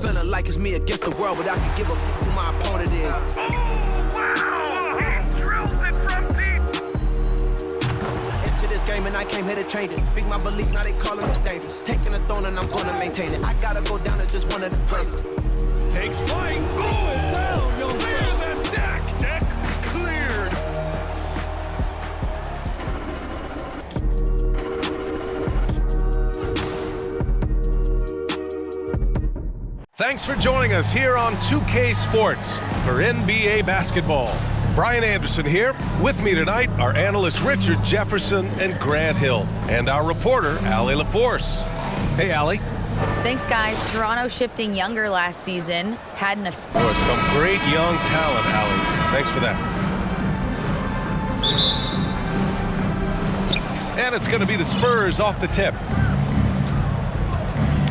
Feeling like it's me against the world, but I can give a f who my opponent is. Into this game and I came here to change it. Big my belief, now they calling me dangerous. Taking the throne and I'm gonna maintain it. I gotta go down to just one of the places. Takes flight. Oh, down. Clear the deck. Deck cleared. Thanks for joining us here on 2K Sports for NBA basketball. Brian Anderson here. With me tonight are analysts Richard Jefferson and Grant Hill, and our reporter, Allie LaForce. Hey, Allie. Thanks, guys. Toronto shifting younger last season. Had an was some great young talent, Allie. Thanks for that. And it's going to be the Spurs off the tip.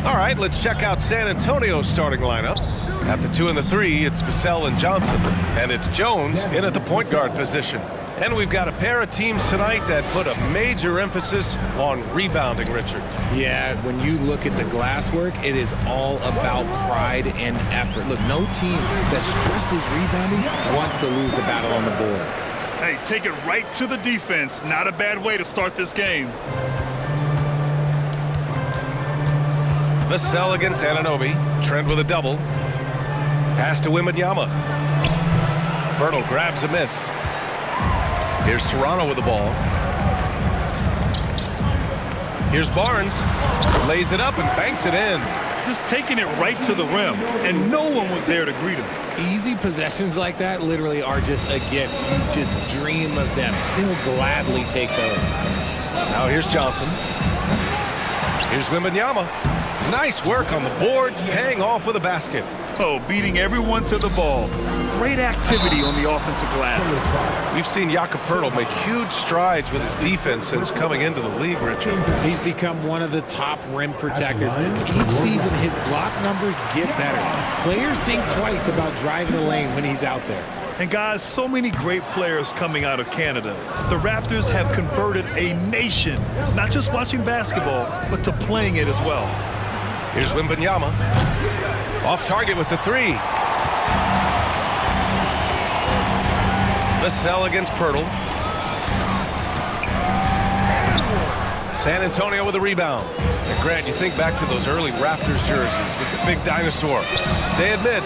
All right, let's check out San Antonio's starting lineup. At the 2 and the 3, it's Vassell and Johnson. And it's Jones in at the point guard position. And we've got a pair of teams tonight that put a major emphasis on rebounding, Richard. Yeah, when you look at the glass work, it is all about pride and effort. Look, no team that stresses rebounding wants to lose the battle on the boards. Hey, take it right to the defense. Not a bad way to start this game. Vassell against Anunoby. Trent with a double. Pass to Wembanyama. Pirtle grabs a miss. Here's Toronto with the ball. Here's Barnes. Lays it up and banks it in. Just taking it right to the rim, and no one was there to greet him. Easy possessions like that literally are just a gift. You just dream of them. He'll gladly take those. Now here's Johnson. Here's Wembanyama. Nice work on the boards, paying off with a basket. Oh, beating everyone to the ball. Great activity on the offensive glass. We've seen Jakob Pirtle make huge strides with his defense since coming into the league, Richard. He's become one of the top rim protectors. Each season, his block numbers get better. Players think twice about driving the lane when he's out there. And guys, so many great players coming out of Canada. The Raptors have converted a nation, not just watching basketball, but to playing it as well. Here's Wembanyama. Off target with the 3. Vassell against Pirtle. San Antonio with a rebound. And Grant, you think back to those early Raptors jerseys with the big dinosaur. They admit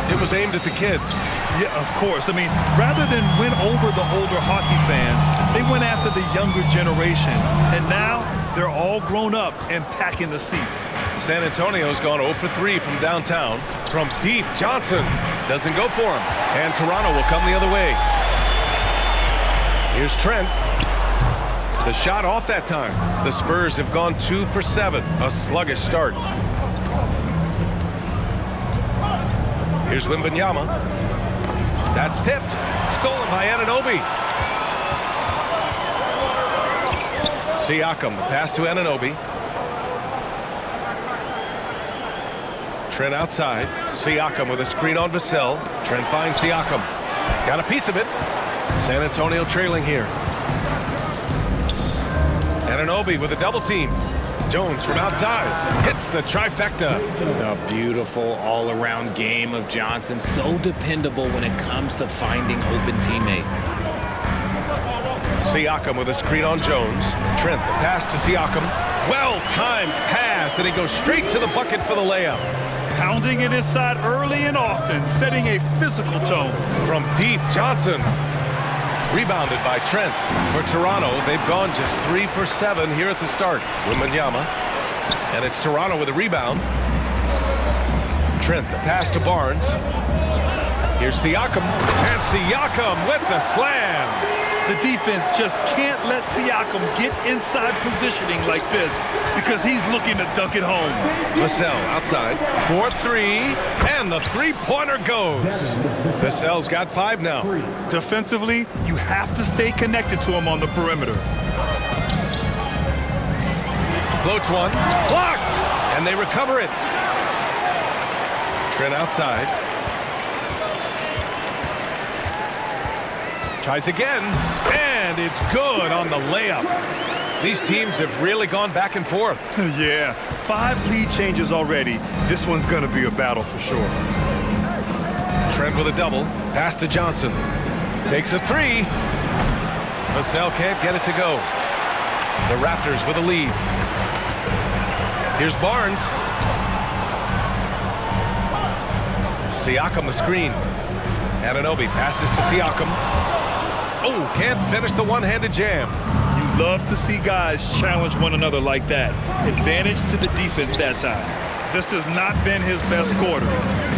it was aimed at the kids. Yeah, of course. I mean, rather than win over the older hockey fans, they went after the younger generation. And now they're all grown up and packing the seats. San Antonio's gone 0 for 3 from downtown. From deep, Johnson doesn't go for him. And Toronto will come the other way. Here's Trent. The shot off that time. The Spurs have gone 2 for 7. A sluggish start. Here's Wembanyama. That's tipped. Stolen by Anunoby. Siakam, the pass to Anunoby. Trent outside. Siakam with a screen on Vassell. Trent finds Siakam. Got a piece of it. San Antonio trailing here. Anunoby with a double team. Jones from outside hits the trifecta. The beautiful all-around game of Johnson. So dependable when it comes to finding open teammates. Siakam with a screen on Jones. Trent, the pass to Siakam. Well-timed pass, and he goes straight to the bucket for the layup. Pounding it inside early and often, setting a physical tone. From deep, Johnson. Rebounded by Trent. For Toronto, they've gone just 3 for 7 here at the start. Wembanyama. And it's Toronto with a rebound. Trent, the pass to Barnes. Here's Siakam. And Siakam with the slam. The defense just can't let Siakam get inside positioning like this because he's looking to dunk it home. Vassell outside. 4-3. And the three-pointer goes. Vassell's got 5 now. Defensively, you have to stay connected to him on the perimeter. Floats one. Blocked! And they recover it. Trent outside. Tries again. And it's good on the layup. These teams have really gone back and forth. Yeah, 5 lead changes already. This one's going to be a battle for sure. Trent with a double. Pass to Johnson. Takes a 3. Vassell can't get it to go. The Raptors with a lead. Here's Barnes. Siakam the screen. Anunoby passes to Siakam. Oh, can't finish the one-handed jam. You love to see guys challenge one another like that. Advantage to the defense that time. This has not been his best quarter.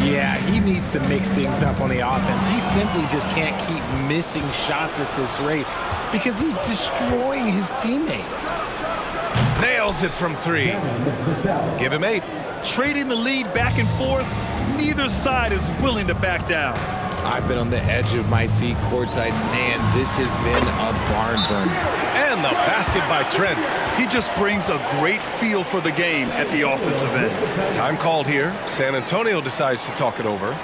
Yeah, he needs to mix things up on the offense. He simply just can't keep missing shots at this rate because he's destroying his teammates. Nails it from 3. Give him 8. Trading the lead back and forth, neither side is willing to back down. I've been on the edge of my seat courtside. Man, this has been a barn burner. And the basket by Trent. He just brings a great feel for the game at the offensive end. Time called here. San Antonio decides to talk it over.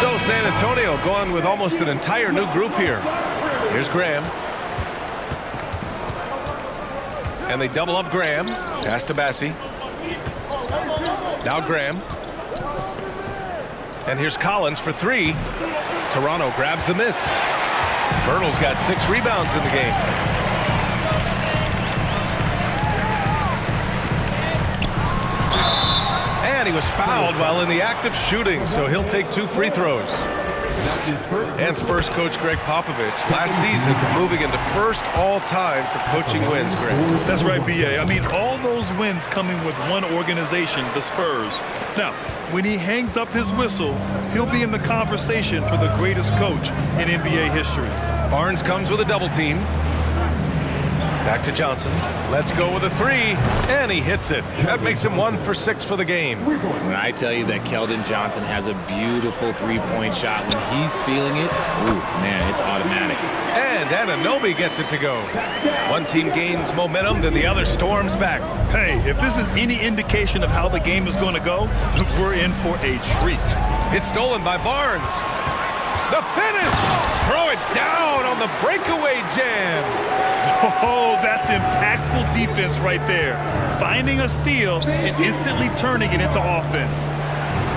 So San Antonio going with almost an entire new group here. Here's Graham. And they double up Graham. Pass to Bassi. Now Graham. And here's Collins for 3. Toronto grabs the miss. Bertle's got 6 rebounds in the game. And he was fouled while in the act of shooting, so he'll take 2 free throws. And Spurs coach Greg Popovich, last season, moving into first all-time for coaching wins, Greg. That's right, B.A. I mean, all those wins coming with one organization, the Spurs. Now, when he hangs up his whistle, he'll be in the conversation for the greatest coach in NBA history. Barnes comes with a double team. Back to Johnson. Let's go with a 3. And he hits it. That makes him 1 for 6 for the game. When I tell you that Keldon Johnson has a beautiful three-point shot, when he's feeling it, ooh, man, it's automatic. And Anunoby gets it to go. One team gains momentum, then the other storms back. Hey, if this is any indication of how the game is going to go, we're in for a treat. It's stolen by Barnes. The finish! Throw it down on the breakaway jam. Oh, that's impactful defense right there. Finding a steal and instantly turning it into offense.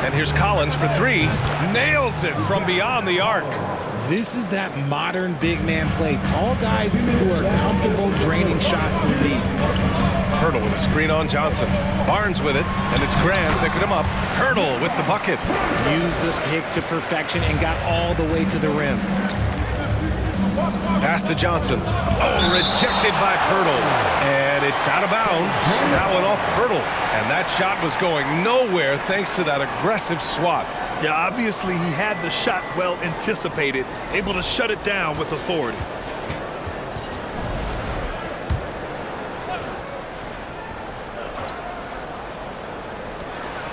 And here's Collins for 3. Nails it from beyond the arc. This is that modern big man play. Tall guys who are comfortable draining shots from deep. Hurdle with a screen on Johnson. Barnes with it, and it's Graham picking him up. Hurdle with the bucket. Used the pick to perfection and got all the way to the rim. Pass to Johnson. Oh, rejected by Pirtle. And it's out of bounds. Now and off Pirtle. And that shot was going nowhere thanks to that aggressive swat. Yeah, obviously he had the shot well anticipated, able to shut it down with authority.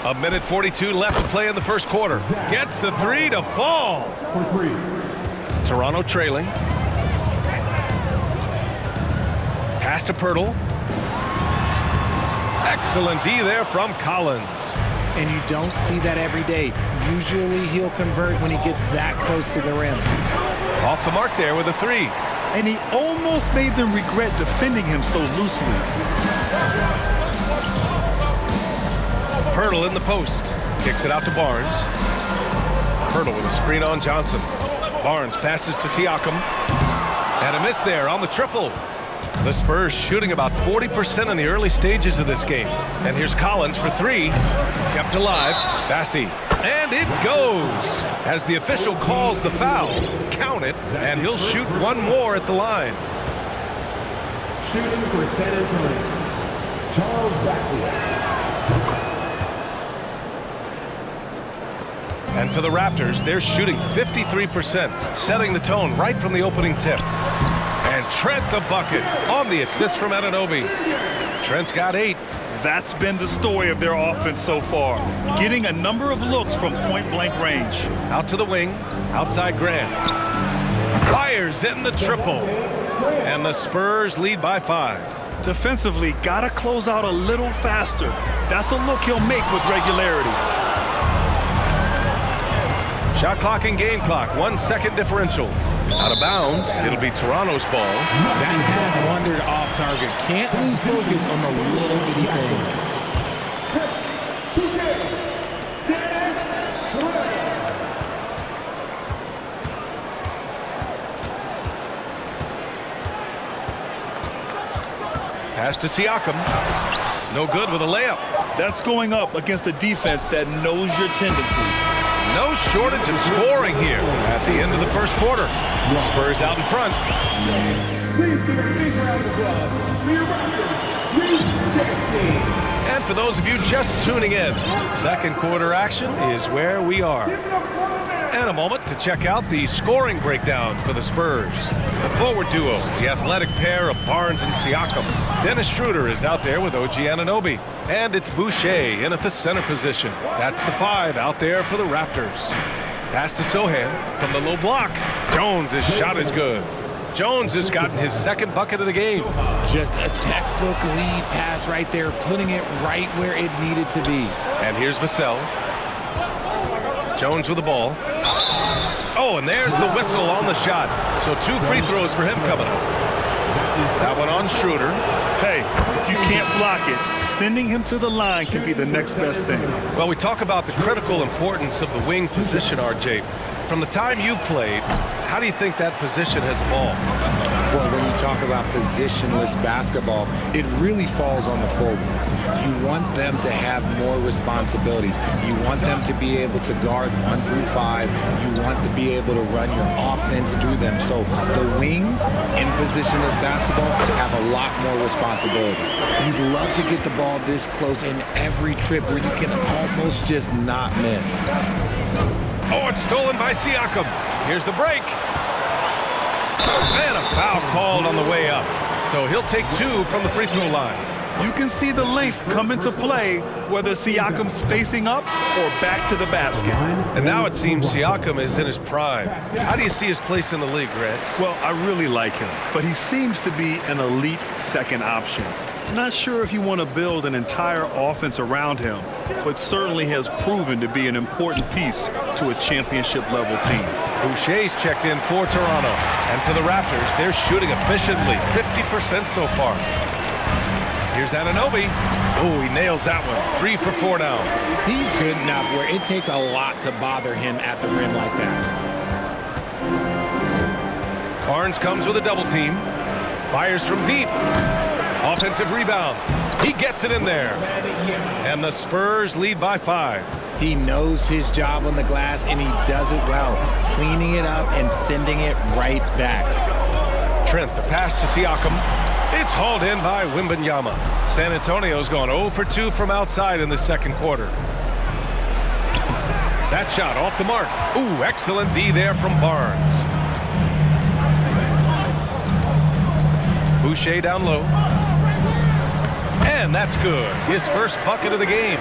A minute 42 left to play in the first quarter. Gets the 3 to fall. Toronto trailing. Pass to Pirtle. Excellent D there from Collins. And you don't see that every day. Usually he'll convert when he gets that close to the rim. Off the mark there with a 3. And he almost made them regret defending him so loosely. Pirtle in the post. Kicks it out to Barnes. Pirtle with a screen on Johnson. Barnes passes to Siakam. And a miss there on the triple. The Spurs shooting about 40% in the early stages of this game. And here's Collins for 3. Kept alive. Bassi. And it goes. As the official calls the foul. Count it. And he'll shoot one more at the line. Shooting for San Antonio, Charles Bassi. And for the Raptors, they're shooting 53%, setting the tone right from the opening tip. And Trent the bucket on the assist from Anunoby. Trent's got 8. That's been the story of their offense so far, getting a number of looks from point-blank range. Out to the wing, outside Grant. Fires in the triple. And the Spurs lead by 5. Defensively, got to close out a little faster. That's a look he'll make with regularity. Shot clock and game clock, 1 second differential. Out of bounds, it'll be Toronto's ball. That pass wandered off target. Can't lose focus on the little bitty things. Pass to Siakam. No good with a layup. That's going up against a defense that knows your tendencies. No shortage of scoring here at the end of the first quarter. Spurs out in front. Please give a big round of applause for your Raptors, And for those of you just tuning in, second quarter action is where we are. And a moment to check out the scoring breakdown for the Spurs. The forward duo, the athletic pair of Barnes and Siakam. Dennis Schroeder is out there with OG Anunoby. And it's Boucher in at the center position. That's the 5 out there for the Raptors. Pass to Sohan from the low block. Jones' shot is good. Jones has gotten his second bucket of the game. Just a textbook lead pass right there, putting it right where it needed to be. And here's Vassell. Jones with the ball. Oh, and there's the whistle on the shot. So 2 free throws for him coming up. That one on Schroeder. Hey, if you can't block it, sending him to the line can be the next best thing. Well, we talk about the critical importance of the wing position, RJ. From the time you played, how do you think that position has evolved? Well, when you talk about positionless basketball, it really falls on the forwards. You want them to have more responsibilities. You want them to be able to guard 1 through 5. You want to be able to run your offense through them. So the wings in positionless basketball have a lot more responsibility. You'd love to get the ball this close in every trip where you can almost just not miss. Oh, it's stolen by Siakam. Here's the break. And a foul called on the way up. So he'll take 2 from the free throw line. You can see the length come into play whether Siakam's facing up or back to the basket. And now it seems Siakam is in his prime. How do you see his place in the league, Grant? Well, I really like him, but he seems to be an elite second option. Not sure if you want to build an entire offense around him, but certainly has proven to be an important piece to a championship-level team. Boucher's checked in for Toronto. And for the Raptors, they're shooting efficiently, 50% so far. Here's Anunoby. Oh, he nails that one. 3 for 4 now. He's good enough where it takes a lot to bother him at the rim like that. Barnes comes with a double team. Fires from deep. Offensive rebound. He gets it in there. And the Spurs lead by 5. He knows his job on the glass, and he does it well, cleaning it up and sending it right back. Trent, the pass to Siakam. It's hauled in by Wembanyama. San Antonio's gone 0 for 2 from outside in the second quarter. That shot off the mark. Ooh, excellent D there from Barnes. Boucher down low. And that's good. His first bucket of the game.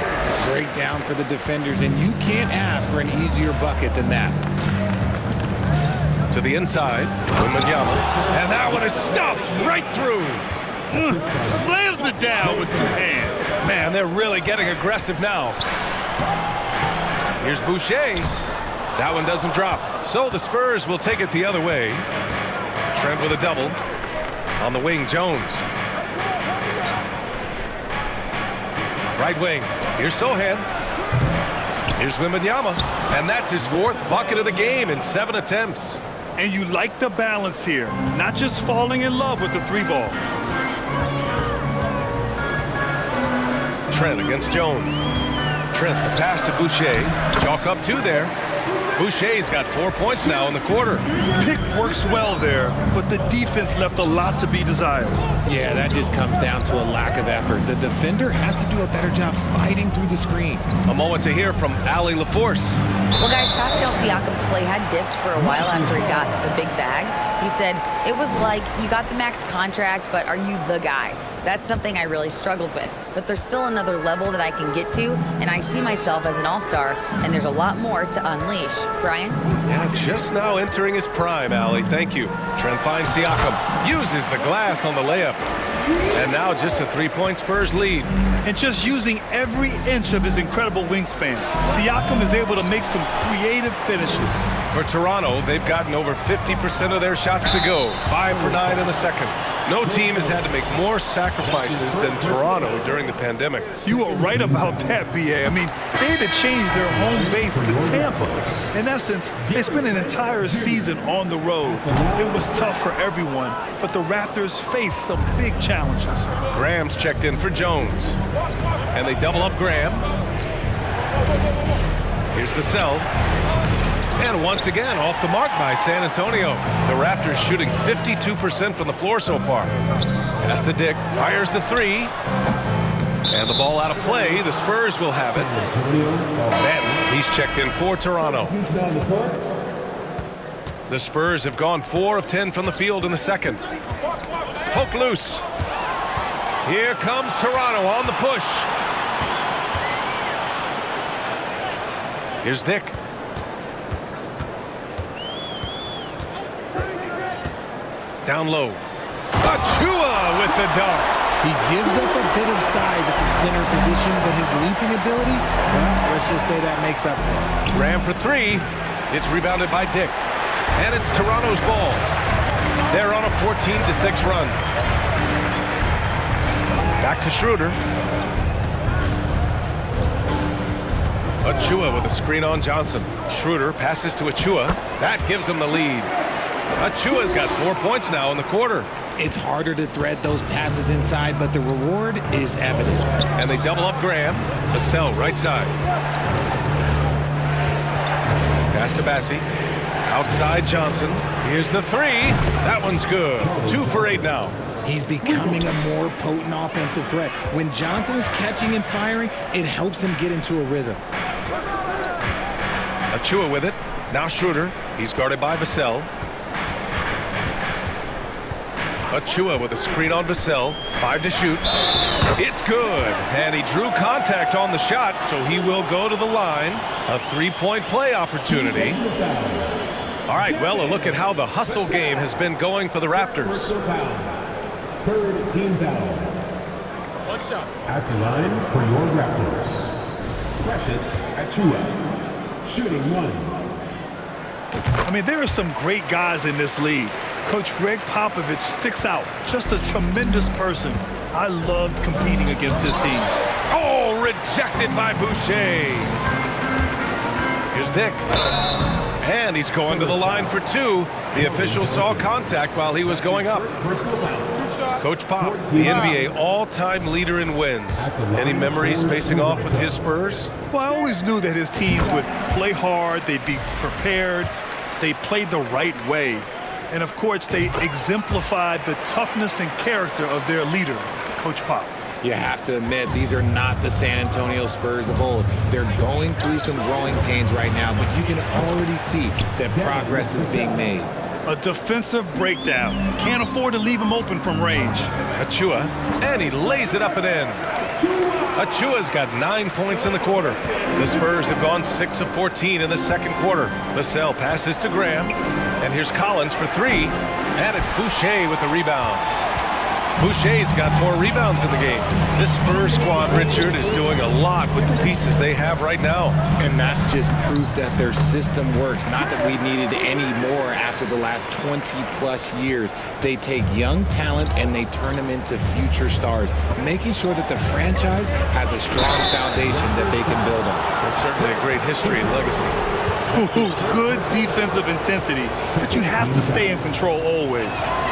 Breakdown for the defenders, and you can't ask for an easier bucket than that. To the inside, Wembanyama. And that one is stuffed right through. Slams it down with 2 hands. Man, they're really getting aggressive now. Here's Boucher. That one doesn't drop. So the Spurs will take it the other way. Trent with a double. On the wing, Jones. Right wing. Here's Sohan. Here's Wembanyama. And that's his 4th bucket of the game in 7 attempts. And you like the balance here, not just falling in love with the 3-ball. Trent against Jones. Trent, the pass to Boucher. Chalk up 2 there. Boucher's got 4 points now in the quarter. Pick works well there, but the defense left a lot to be desired. Yeah, that just comes down to a lack of effort. The defender has to do a better job fighting through the screen. A moment to hear from Allie LaForce. Well, guys, Pascal Siakam's play had dipped for a while after he got the big bag. He said, it was like you got the max contract, but are you the guy? That's something I really struggled with. But there's still another level that I can get to, and I see myself as an all-star, and there's a lot more to unleash. Brian? Yeah, just now entering his prime, Allie. Thank you. Trent finds Siakam. Uses the glass on the layup. And now just a three-point Spurs lead. And just using every inch of his incredible wingspan, Siakam is able to make some creative finishes. For Toronto, they've gotten over 50% of their shots to go. 5 for 9 in the second. No team has had to make more sacrifices than Toronto during the pandemic. You are right about that, B.A. I mean, they had to change their home base to Tampa. In essence, they spent an entire season on the road. It was tough for everyone, but the Raptors faced some big challenges. Graham's checked in for Jones. And they double up Graham. Here's Vassell. And once again, off the mark by San Antonio. The Raptors shooting 52% from the floor so far. Pass to Dick, fires the three. And the ball out of play. The Spurs will have it. Then he's checked in for Toronto. The Spurs have gone 4 of 10 from the field in the second. Poke loose. Here comes Toronto on the push. Here's Dick. Down low. Achua with the dunk. He gives up a bit of size at the center position, but his leaping ability, well, let's just say that makes up for it. Graham for three. It's rebounded by Dick. And it's Toronto's ball. They're on a 14-6 run. Back to Schroeder. Achua with a screen on Johnson. Schroeder passes to Achua. That gives him the lead. Achua's got 4 points now in the quarter. It's harder to thread those passes inside, but the reward is evident. And they double up Graham. Vassell right side. Pass to Bassi. Outside Johnson. Here's the three. That one's good. 2 for 8 now. He's becoming a more potent offensive threat. When Johnson is catching and firing, it helps him get into a rhythm. Achua with it. Now Schroeder. He's guarded by Vassell. Achua with a screen on Vassell. 5 to shoot. It's good. And he drew contact on the shot, so he will go to the line. A 3-point play opportunity. All right, well, a look at how the hustle game has been going for the Raptors. Third team foul. What's up? At the line for your Raptors, Precious Achua, shooting 1. I mean, there are some great guys in this league. Coach Greg Popovich sticks out. Just a tremendous person. I loved competing against his teams. Oh, rejected by Boucher. Here's Dick. And he's going to the line for 2. The official saw contact while he was going up. Coach Pop, the NBA all-time leader in wins. Any memories facing off with his Spurs? Well, I always knew that his teams would play hard, they'd be prepared, they played the right way. And of course, they exemplified the toughness and character of their leader, Coach Pop. You have to admit, these are not the San Antonio Spurs of old. They're going through some growing pains right now, but you can already see that progress is being made. A defensive breakdown. Can't afford to leave him open from range. Achua, and he lays it up and in. Achua's got 9 points in the quarter. The Spurs have gone 6 of 14 in the second quarter. Vassell passes to Graham, and here's Collins for 3, and it's Boucher with the rebound. Boucher's got 4 rebounds in the game. This Spurs squad, Richard, is doing a lot with the pieces they have right now. And that's just proof that their system works. Not that we needed any more after the last 20-plus years. They take young talent and they turn them into future stars, making sure that the franchise has a strong foundation that they can build on. That's certainly a great history and legacy. Good defensive intensity, but you have to stay in control always.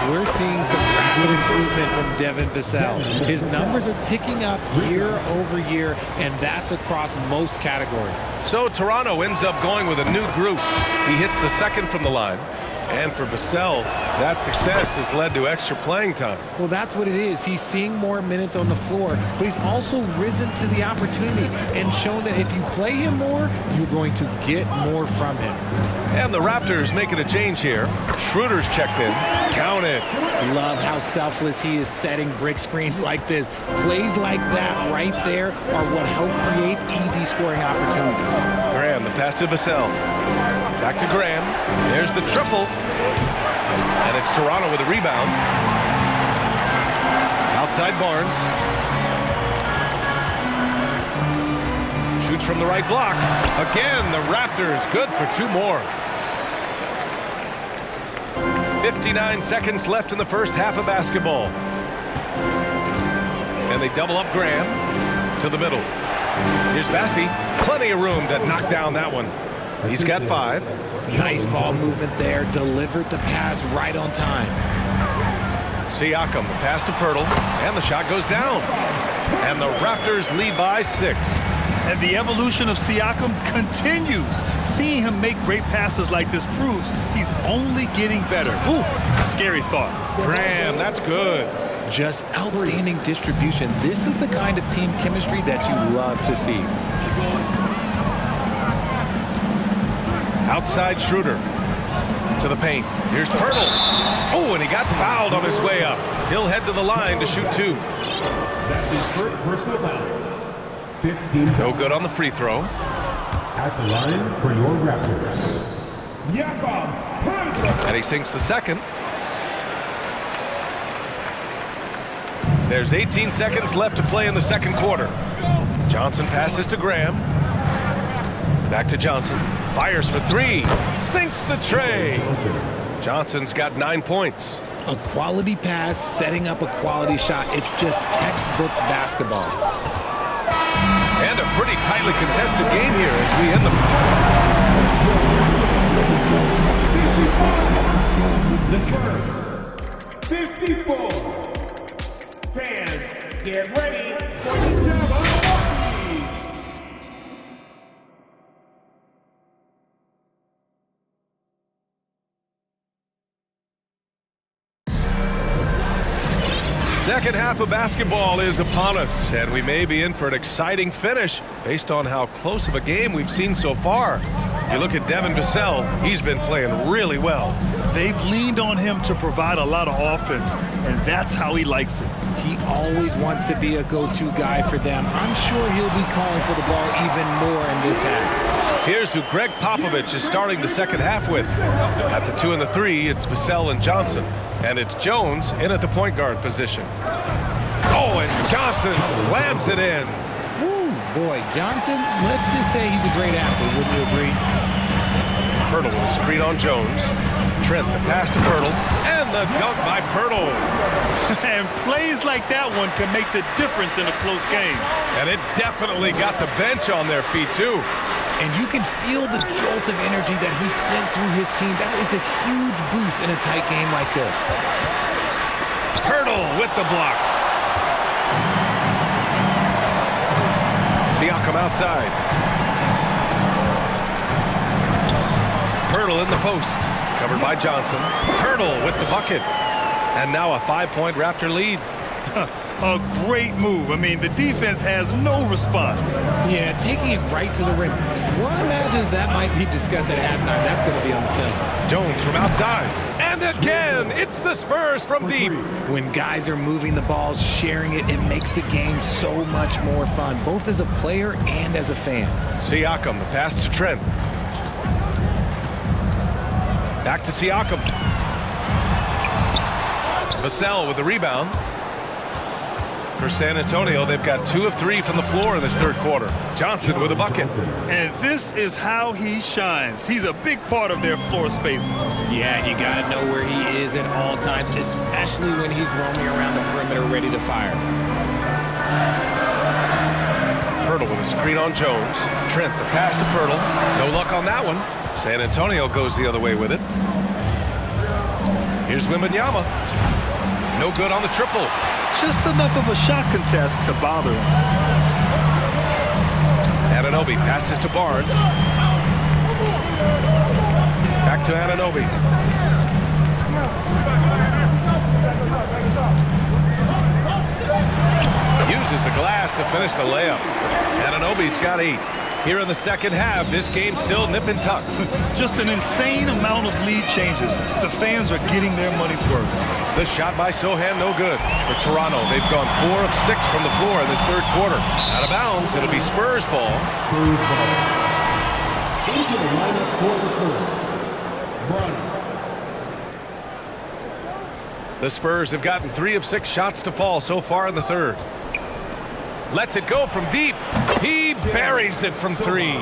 We're seeing some rapid improvement from Devin Vassell. His numbers are ticking up year over year, and that's across most categories. So Toronto ends up going with a new group. He hits the second from the line. And for Vassell, that success has led to extra playing time. Well, that's what it is. He's seeing more minutes on the floor, but he's also risen to the opportunity and shown that if you play him more, you're going to get more from him. And the Raptors making a change here. Schroeder's checked in. Count it. Love how selfless he is setting brick screens like this. Plays like that right there are what help create easy scoring opportunities. Graham, the pass to Vassell. Back to Graham. There's the triple. And it's Toronto with a rebound. Outside Barnes. Shoots from the right block. Again, the Raptors good for 2 more. 59 seconds left in the first half of basketball. And they double up Graham to the middle. Here's Bassi. Plenty of room to knock down that one. He's got 5. Nice ball movement there. Delivered the pass right on time. Siakam, the pass to Pirtle. And the shot goes down. And the Raptors lead by 6. And the evolution of Siakam continues. Seeing him make great passes like this proves he's only getting better. Ooh, scary thought. Graham, that's good. Just outstanding distribution. This is the kind of team chemistry that you love to see. Outside Schroeder to the paint. Here's Pirtle. Oh, and he got fouled on his way up. He'll head to the line to shoot 2. That's his first personal foul. 15. No good on the free throw. At the line for your Raptors. Jakob. And he sinks the second. There's 18 seconds left to play in the second quarter. Johnson passes to Graham. Back to Johnson. Fires for 3. Sinks the tray. Johnson's got 9 points. A quality pass, setting up a quality shot. It's just textbook basketball. And a pretty tightly contested game here as we end the 54. Fans, get ready for the Jabberwocky. Second half of basketball is upon us, and we may be in for an exciting finish based on how close of a game we've seen so far. You look at Devin Vassell, he's been playing really well. They've leaned on him to provide a lot of offense, and that's how he likes it. He always wants to be a go-to guy for them. I'm sure he'll be calling for the ball even more in this half. Here's who Greg Popovich is starting the second half with. At the 2 and the 3, it's Vassell and Johnson. And it's Jones in at the point guard position. Oh, and Johnson slams it in. Woo, boy, Johnson, let's just say he's a great athlete, wouldn't you agree? Pirtle with a screen on Jones. Trent, the pass to Pirtle. And the dunk by Pirtle. And plays like that one can make the difference in a close game. And it definitely got the bench on their feet, too. And you can feel the jolt of energy that he sent through his team. That is a huge boost in a tight game like this. Pirtle with the block. Siakam outside. Pirtle in the post. Covered by Johnson. Pirtle with the bucket. And now a 5-point Raptor lead. A great move. I mean, the defense has no response. Yeah, taking it right to the rim. One imagines that might be discussed at halftime. That's going to be on the film. Jones from outside. And again, it's the Spurs from deep. When guys are moving the ball, sharing it, it makes the game so much more fun, both as a player and as a fan. Siakam, the pass to Trent. Back to Siakam. Vassell with the rebound. For San Antonio, they've got 2 of 3 from the floor in this third quarter. Johnson with a bucket. And this is how he shines. He's a big part of their floor spacing. Yeah, you got to know where he is at all times, especially when he's roaming around the perimeter ready to fire. Pirtle with a screen on Jones. Trent, the pass to Pirtle. No luck on that one. San Antonio goes the other way with it. Here's Wembanyama. No good on the triple. Just enough of a shot contest to bother him. Anunoby passes to Barnes. Back to Anunoby. Uses the glass to finish the layup. Anunoby's got 8. Here in the second half, this game's still nip and tuck. Just an insane amount of lead changes. The fans are getting their money's worth. The shot by Sohan, no good. For Toronto, they've gone 4 of 6 from the floor in this third quarter. Out of bounds, it'll be Spurs ball. Spurs ball. Into the lineup for the Spurs. Bronny. The Spurs have gotten 3 of 6 shots to fall so far in the third. Lets it go from deep. He buries it from 3.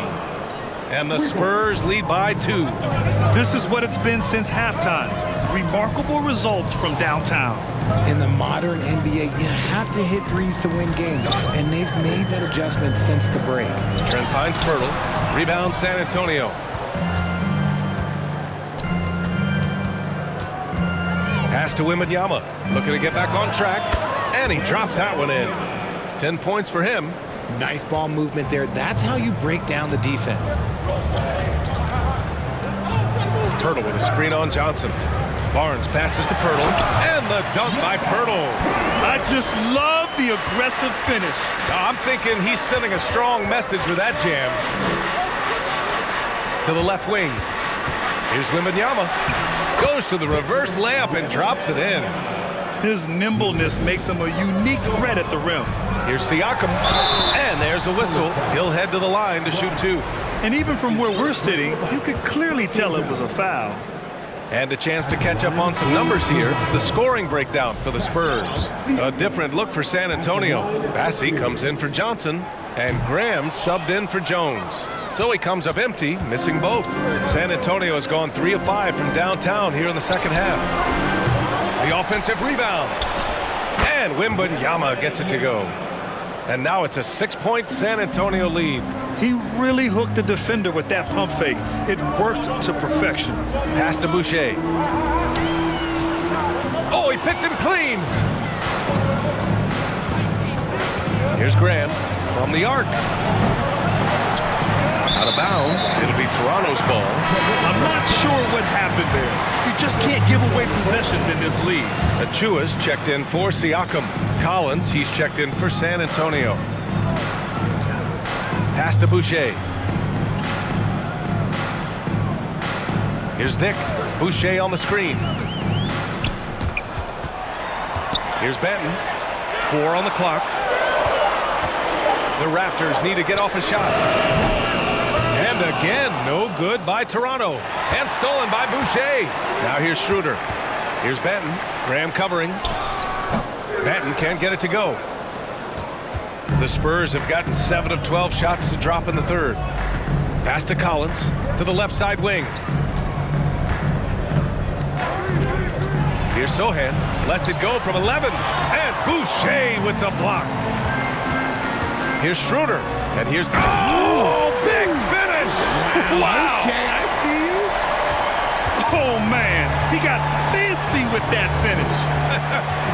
And the Spurs lead by 2. This is what it's been since halftime. Remarkable results from downtown. In the modern NBA, you have to hit threes to win games, and they've made that adjustment since the break. Trent finds Pirtle. Rebound San Antonio. Pass to Wembanyama. Looking to get back on track. And he drops that one in. 10 points for him. Nice ball movement there. That's how you break down the defense. Pirtle with a screen on Johnson. Barnes passes to Pirtle. And the dunk by Pirtle. I just love the aggressive finish. I'm thinking he's sending a strong message with that jam. To the left wing. Here's Wembanyama. Goes to the reverse layup and drops it in. His nimbleness makes him a unique threat at the rim. Here's Siakam. And there's a whistle. He'll head to the line to shoot 2. And even from where we're sitting, you could clearly tell it was a foul. And a chance to catch up on some numbers here. The scoring breakdown for the Spurs. A different look for San Antonio. Bassey comes in for Johnson. And Graham subbed in for Jones. So he comes up empty, missing both. San Antonio has gone 3 of 5 from downtown here in the second half. The offensive rebound. And Wembanyama gets it to go. And now it's a 6-point San Antonio lead. He really hooked the defender with that pump fake. It worked to perfection. Pass to Boucher. Oh, he picked him clean. Here's Graham from the arc. Out of bounds. It'll be Toronto's ball. I'm not sure what happened there. You just can't give away possessions in this league. Achua's checked in for Siakam. Collins, he's checked in for San Antonio. Pass to Boucher. Here's Dick. Boucher on the screen. Here's Benton. 4 on the clock. The Raptors need to get off a shot. And again, no good by Toronto. And stolen by Boucher. Now here's Schroeder. Here's Benton. Graham covering. Benton can't get it to go. The Spurs have gotten 7 of 12 shots to drop in the third. Pass to Collins to the left side wing. Here's Sohan. Lets it go from 11. And Boucher with the block. Here's Schroeder. And here's... Oh, big finish! Wow! Okay, I see you. Oh, man. He got fancy with that finish.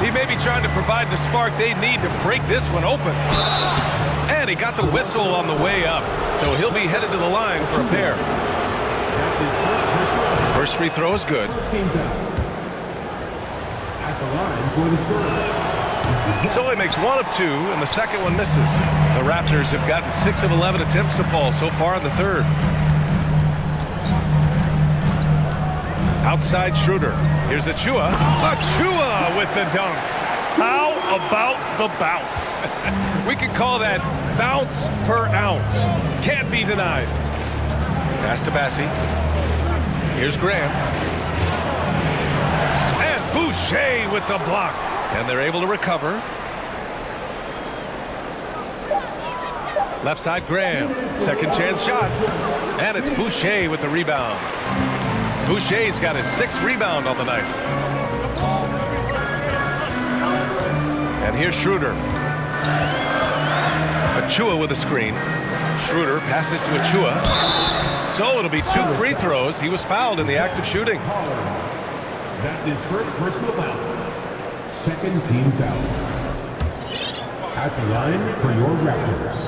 He may be trying to provide the spark they need to break this one open. And he got the whistle on the way up. So he'll be headed to the line for a pair. First free throw is good. At the line for the Spurs. So he makes 1 of 2, and the second one misses. The Raptors have gotten 6 of 11 attempts to fall so far in the third. Outside Schroeder. Here's Achua. Achua with the dunk. How about the bounce? We could call that bounce per ounce. Can't be denied. Pass to Bassey. Here's Graham. And Boucher with the block. And they're able to recover. Left side Graham. Second chance shot. And it's Boucher with the rebound. Boucher's got his 6th rebound on the night. And here's Schroeder. Achua with a screen. Schroeder passes to Achua. So it'll be 2 free throws. He was fouled in the act of shooting. That's his first personal foul. Second team foul. At the line for your Raptors.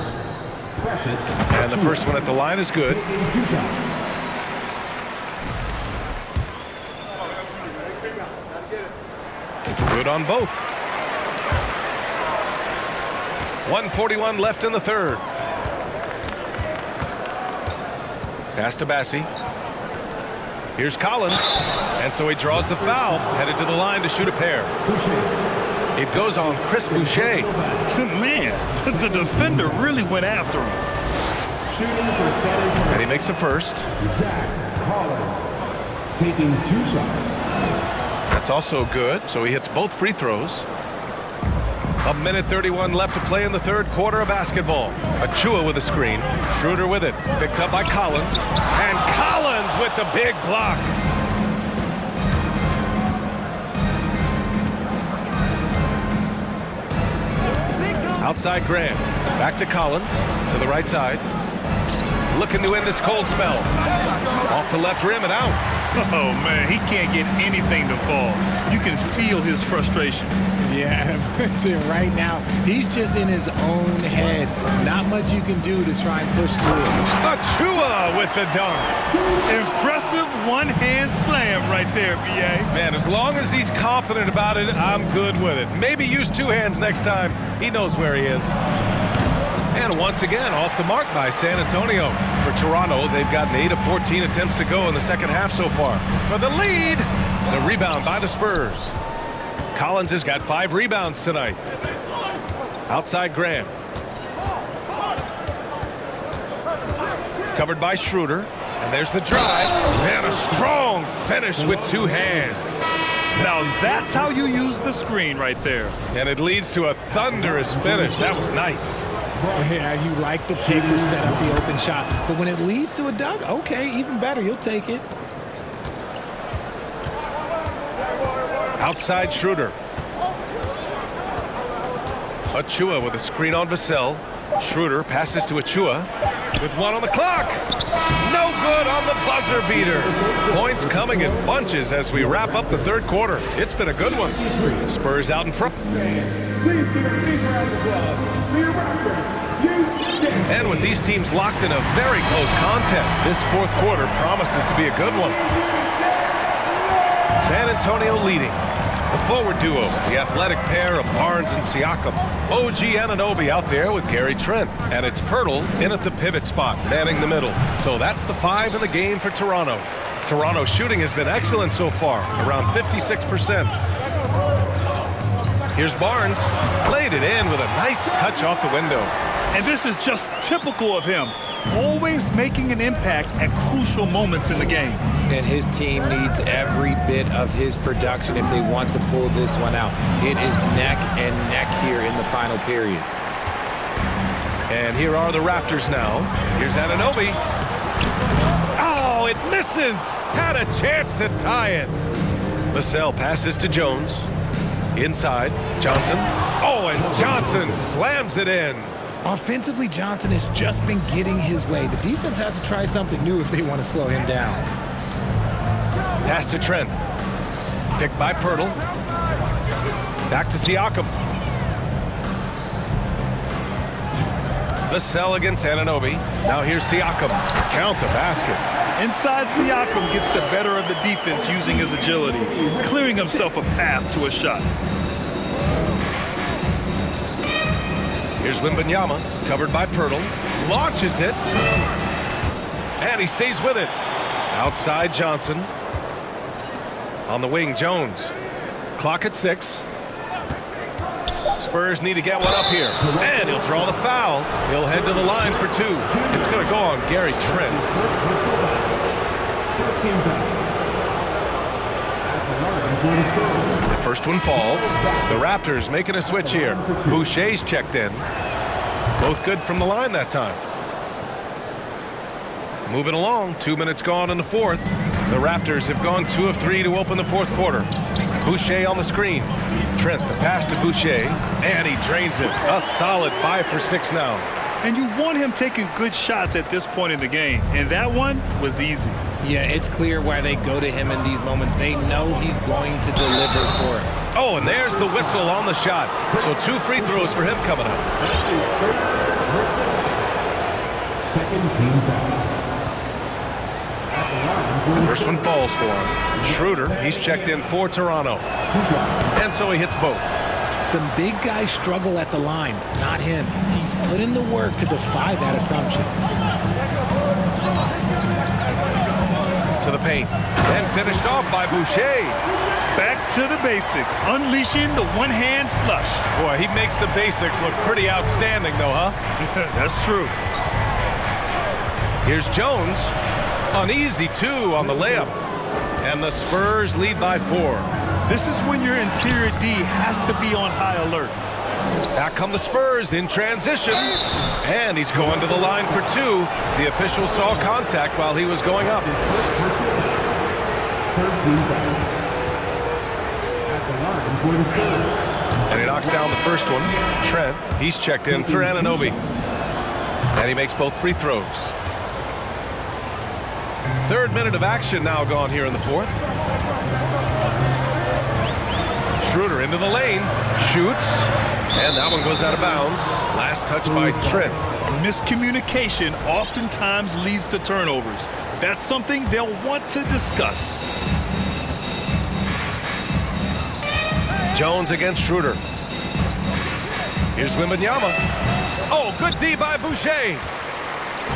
Precious. And the first one at the line is good. Taking 2 shots. Good on both. 1:41 left in the third. Pass to Bassi. Here's Collins. And so he draws the foul, headed to the line to shoot a pair. It goes on Chris Boucher. Man, the defender really went after him. And he makes a first. Zach Collins taking 2 shots. That's also good, so he hits both free throws. 1:31 left to play in the third quarter of basketball. Achua with a screen. Schroeder with it. Picked up by Collins. And Collins with the big block. Outside Graham. Back to Collins. To the right side. Looking to end this cold spell. Off the left rim and out. Oh, man, he can't get anything to fall. You can feel his frustration. Yeah, right now, he's just in his own head. Not much you can do to try and push through it. Achua with the dunk. Impressive one-hand slam right there, B.A. Man, as long as he's confident about it, I'm good with it. Maybe use 2 hands next time. He knows where he is. And once again, off the mark by San Antonio. For Toronto, they've gotten 8 of 14 attempts to go in the second half so far. For the lead, the rebound by the Spurs. Collins has got 5 rebounds tonight. Outside Graham. Covered by Schroeder. And there's the drive. And a strong finish with 2 hands. Now that's how you use the screen right there. And it leads to a thunderous finish. That was nice. Yeah, you like the pick to set up the open shot. But when it leads to a dunk, okay, even better. You'll take it. Outside Schroeder. Achua with a screen on Vassell. Schroeder passes to Achua with 1 on the clock. No good on the buzzer beater. Points coming in bunches as we wrap up the third quarter. It's been a good one. Spurs out in front. Please give a big round of applause for your Raptors. And with these teams locked in a very close contest, this fourth quarter promises to be a good one. San Antonio leading. The forward duo, the athletic pair of Barnes and Siakam. OG Anunoby out there with Gary Trent. And it's Pirtle in at the pivot spot, manning the middle. So that's the 5 in the game for Toronto. Toronto's shooting has been excellent so far, around 56%. Here's Barnes. Played it in with a nice touch off the window. And this is just typical of him. Always making an impact at crucial moments in the game. And his team needs every bit of his production if they want to pull this one out. It is neck and neck here in the final period. And here are the Raptors now. Here's Anunoby. Oh, it misses. Had a chance to tie it. Vassell passes to Jones. Inside, Johnson. Oh, and Johnson slams it in. Offensively, Johnson has just been getting his way. The defense has to try something new if they want to slow him down. Pass to Trent. Picked by Pirtle. Back to Siakam. Vassell against Anunoby. Now here's Siakam. Count the basket. Inside, Siakam gets the better of the defense using his agility, clearing himself a path to a shot. Here's Wembanyama, covered by Pirtle. Launches it. And he stays with it. Outside Johnson. On the wing, Jones. Clock at 6. Spurs need to get one up here. And he'll draw the foul. He'll head to the line for 2. It's going to go on Gary Trent. The first one falls. The Raptors making a switch here. Boucher's checked in. Both good from the line that time. Moving along, 2 minutes gone in the fourth. The Raptors have gone 2 of 3 to open the fourth quarter. Boucher on the screen. Trent, the pass to Boucher, and he drains it. A solid 5 for 6 now. And you want him taking good shots at this point in the game, and that one was easy. Yeah, it's clear why they go to him in these moments. They know he's going to deliver for it. Oh, and there's the whistle on the shot. So 2 free throws for him coming up. Second team foul. First one falls for him. Schroeder, he's checked in for Toronto. And so he hits both. Some big guys struggle at the line, not him. He's put in the work to defy that assumption. to the paint. And finished off by Boucher. Back to the basics, unleashing the one-hand flush. Boy, he makes the basics look pretty outstanding, though, huh? That's true. Here's Jones. An easy 2 on the layup. And the Spurs lead by 4. This is when your interior D has to be on high alert. Back come the Spurs in transition. And he's going to the line for 2. The official saw contact while he was going up. 13 foul. At the line for the Spurs. And he knocks down the first one. Trent, he's checked in for Anunoby. And he makes both free throws. 3rd minute of action now gone here in the 4th. Schroeder into the lane, shoots, and that one goes out of bounds. Last touch by Trent. Miscommunication oftentimes leads to turnovers. That's something they'll want to discuss. Jones against Schroeder. Here's Wembanyama. Oh, good D by Boucher.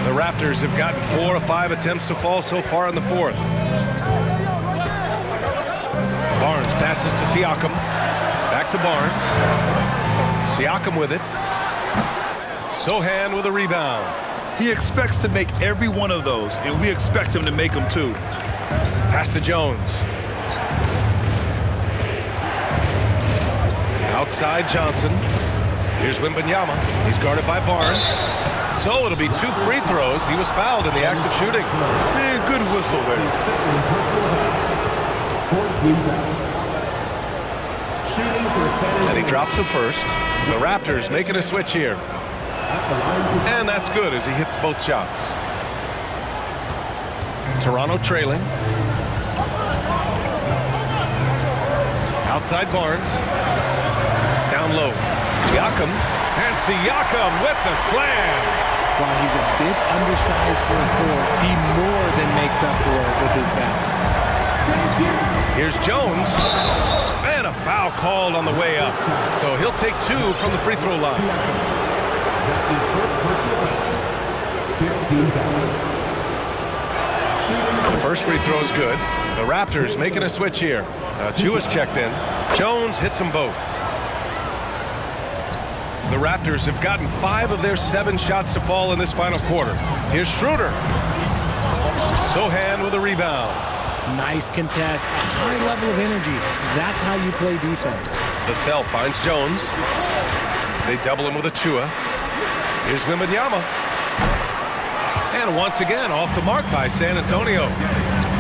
The Raptors have gotten 4 of 5 attempts to fall so far in the 4th. Barnes passes to Siakam. Back to Barnes. Siakam with it. Sohan with a rebound. He expects to make every one of those, and we expect him to make them too. Pass to Jones. Outside Johnson. Here's Wembanyama. He's guarded by Barnes. So it'll be 2 free throws. He was fouled in the act of shooting. Man, good whistle there. And he drops the first. The Raptors making a switch here. And that's good as he hits both shots. Toronto trailing. Outside Barnes. Down low. Siakam. And Siakam with the slam. While he's a bit undersized for a 4, he more than makes up for it with his bounce. Here's Jones. And a foul called on the way up. So he'll take 2 from the free throw line. That is first personal foul. 15 foul. The first free throw is good. The Raptors making a switch here. Chua's checked in. Jones hits them both. The Raptors have gotten 5 of their 7 shots to fall in this final quarter. Here's Schroeder. Sohan with a rebound. Nice contest, a high level of energy. That's how you play defense. Vassell finds Jones. They double him with a Chua. Here's Wembanyama. And once again, off the mark by San Antonio.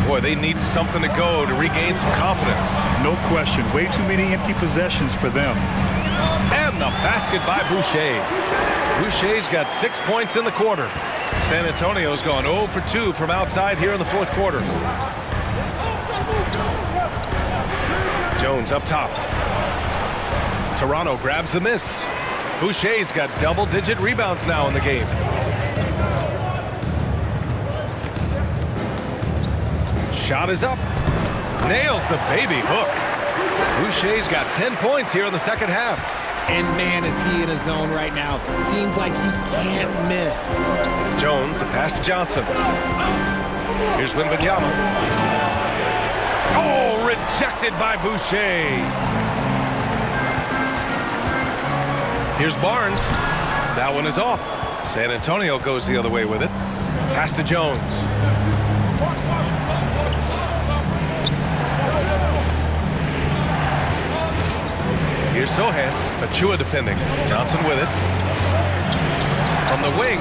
Boy, they need something to go to regain some confidence. No question. Way too many empty possessions for them. And the basket by Boucher. Boucher's got 6 points in the quarter. San Antonio's gone 0 for 2 from outside here in the 4th quarter. Jones up top. Toronto grabs the miss. Boucher's got double-digit rebounds now in the game. Shot is up. Nails the baby hook. Boucher's got 10 points here in the second half. And man, is he in a zone right now. Seems like he can't miss. Jones, the pass to Johnson. Here's Wembanyama. Oh, rejected by Boucher. Here's Barnes. That one is off. San Antonio goes the other way with it. Pass to Jones. Here's Sohan. Achua defending. Johnson with it. From the wing.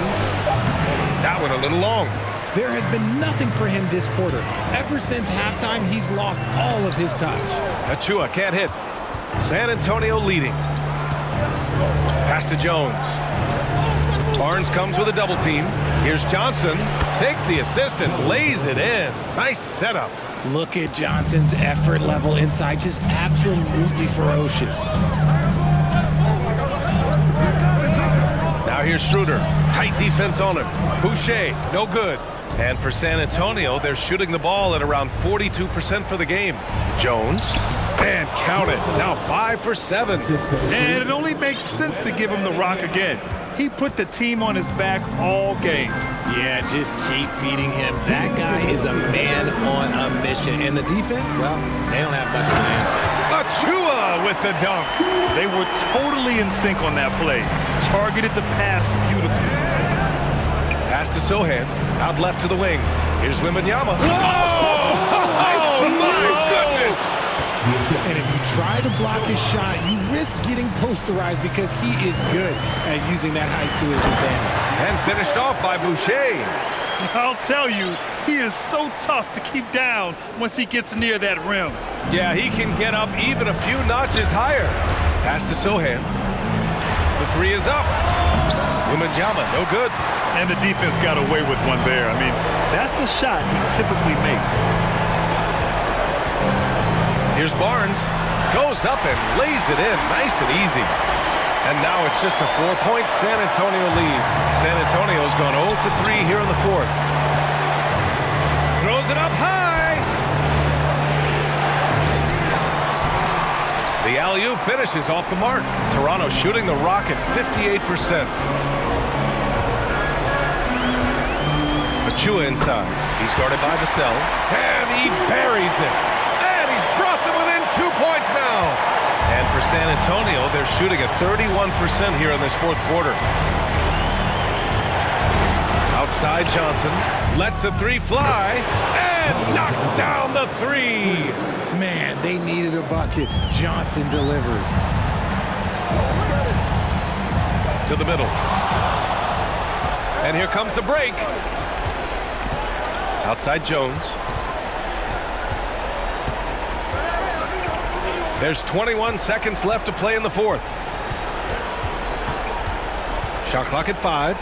That one a little long. There has been nothing for him this quarter. Ever since halftime, he's lost all of his touch. Achua can't hit. San Antonio leading. Pass to Jones. Barnes comes with a double team. Here's Johnson. Takes the assist and lays it in. Nice setup. Look at Johnson's effort level inside. Just absolutely ferocious. Now here's Schroeder. Tight defense on him. Boucher, no good. And for San Antonio, they're shooting the ball at around 42% for the game. Jones. And count it. Now 5 for 7. And it only makes sense to give him the rock again. He put the team on his back all game. Yeah, just keep feeding him. That guy is a man on a mission. And the defense, well, they don't have much of an answer. Achua with the dunk. They were totally in sync on that play. Targeted the pass beautifully. Pass to Sohan. Out left to the wing. Here's Wembanyama. Whoa! Oh, my goodness! And if you try to block his shot, you risk getting posterized because he is good at using that height to his advantage. And finished off by Boucher. I'll tell you, he is so tough to keep down once he gets near that rim. Yeah, he can get up even a few notches higher. Pass to Sohan. The three is up. Wembanyama, no good. And the defense got away with one there. I mean, that's a shot he typically makes. Here's Barnes. Goes up and lays it in. Nice and easy. And now it's just a 4-point San Antonio lead. San Antonio's gone 0 for 3 here in the fourth. Throws it up high. The alley-oop finishes off the mark. Toronto shooting the rock at 58%. Achua inside. He's guarded by Vassell. And he buries it. And he's brought them within 2 points now. And for San Antonio, they're shooting at 31% here in this fourth quarter. Outside Johnson. Lets the three fly. And knocks down the three. Man, they needed a bucket. Johnson delivers. To the middle. And here comes the break. Outside Jones. There's 21 seconds left to play in the fourth. Shot clock at 5.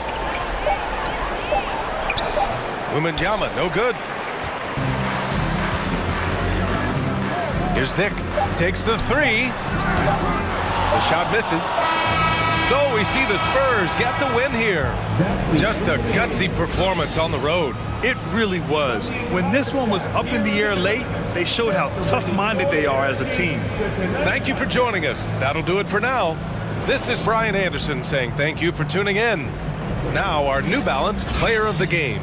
Wembanyama, no good. Here's Dick. Takes the three. The shot misses. So we see the Spurs get the win here. Just a gutsy performance on the road. It really was. When this one was up in the air late, they showed how tough-minded they are as a team. Thank you for joining us. That'll do it for now. This is Brian Anderson saying thank you for tuning in. Now our New Balance Player of the Game.